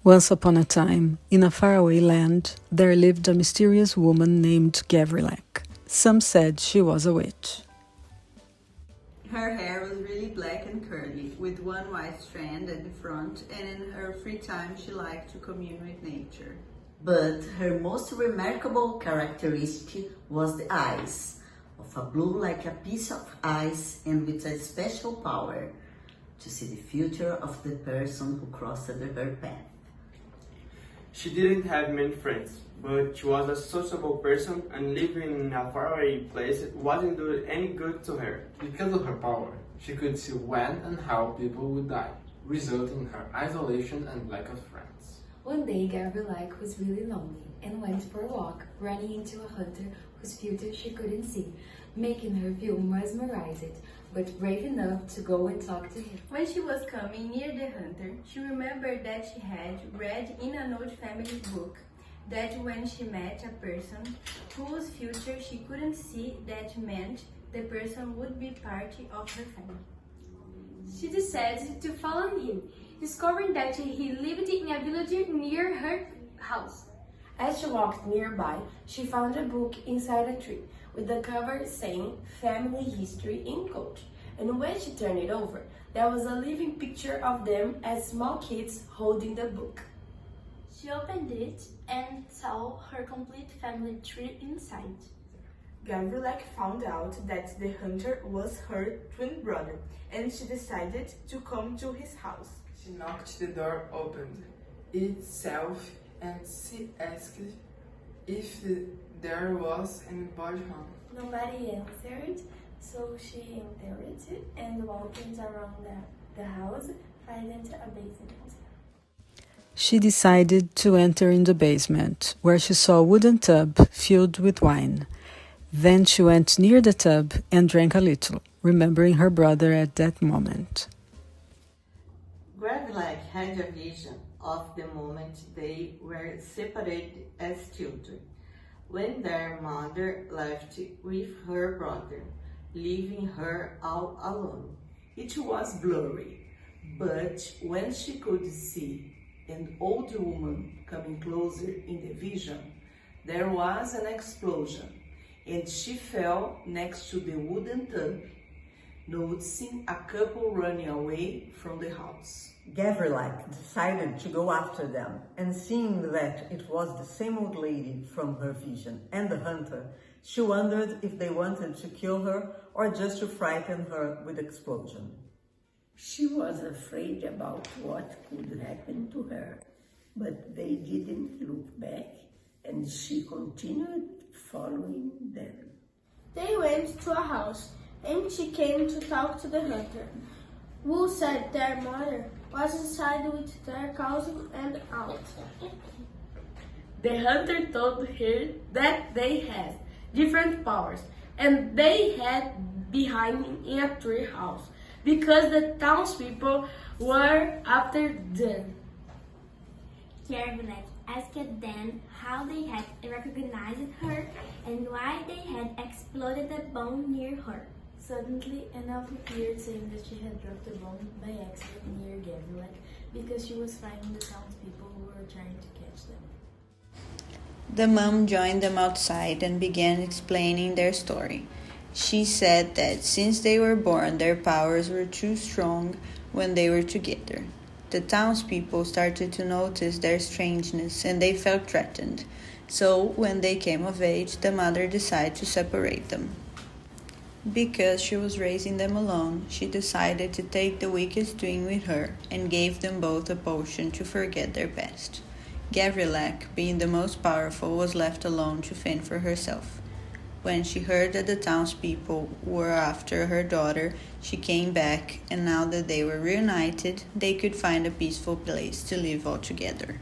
Once upon a time, in a faraway land, there lived a mysterious woman named Gavrilac. Some said she was a witch. Her hair was really black and curly, with one white strand at the front, and in her free time she liked to commune with nature. But her most remarkable characteristic was the eyes, of a blue like a piece of ice and with a special power to see the future of the person who crossed her path. She didn't have many friends, but she was a sociable person, and living in a faraway place wasn't doing any good to her. Because of her power, she could see when and how people would die, resulting in her isolation and lack of friends. One day, Gavrilac was really lonely and went for a walk, running into a hunter whose future she couldn't see, making her feel mesmerized, but brave enough to go and talk to him. When she was coming near the hunter, she remembered that she had read in an old family book that when she met a person whose future she couldn't see, that meant the person would be part of her family. She decided to follow him, discovering that he lived in a village near her house. As she walked nearby, she found a book inside a tree with the cover saying Family History in Gold. And when she turned it over, there was a living picture of them as small kids holding the book. She opened it and saw her complete family tree inside. Gavrilac found out that the hunter was her twin brother, and she decided to come to his house. She knocked, the door opened itself, and she asked if there was anybody home. Nobody answered, so she entered and walked around the house, finding a basement. She decided to enter in the basement, where she saw a wooden tub filled with wine. Then she went near the tub and drank a little, remembering her brother at that moment. Gavrilac had a vision of the moment they were separated as children, when their mother left with her brother, leaving her all alone. It was blurry, but when she could see an old woman coming closer in the vision, there was an explosion, and she fell next to the wooden tub, noticing a couple running away from the house. Gavrilac decided to go after them, and seeing that it was the same old lady from her vision and the hunter, she wondered if they wanted to kill her or just to frighten her with explosion. She was afraid about what could happen to her, but they didn't look back, and she continued following them. They went to a house, and she came to talk to the hunter, who said their mother was inside with their cousin and aunt. The hunter told her that they had different powers, and they had behind in a tree house, because the townspeople were after them. Gavrilac asked them how they had recognized her and why they had exploded the bomb near her. Suddenly, an elf appeared saying that she had dropped the bomb by accident near Gavrilac because she was fighting the townspeople who were trying to catch them. The mom joined them outside and began explaining their story. She said that since they were born, their powers were too strong when they were together. The townspeople started to notice their strangeness and they felt threatened. So, when they came of age, the mother decided to separate them. Because she was raising them alone, she decided to take the weakest twin with her and gave them both a potion to forget their past. Gavrilac, being the most powerful, was left alone to fend for herself. When she heard that the townspeople were after her daughter, she came back, and now that they were reunited, they could find a peaceful place to live all together.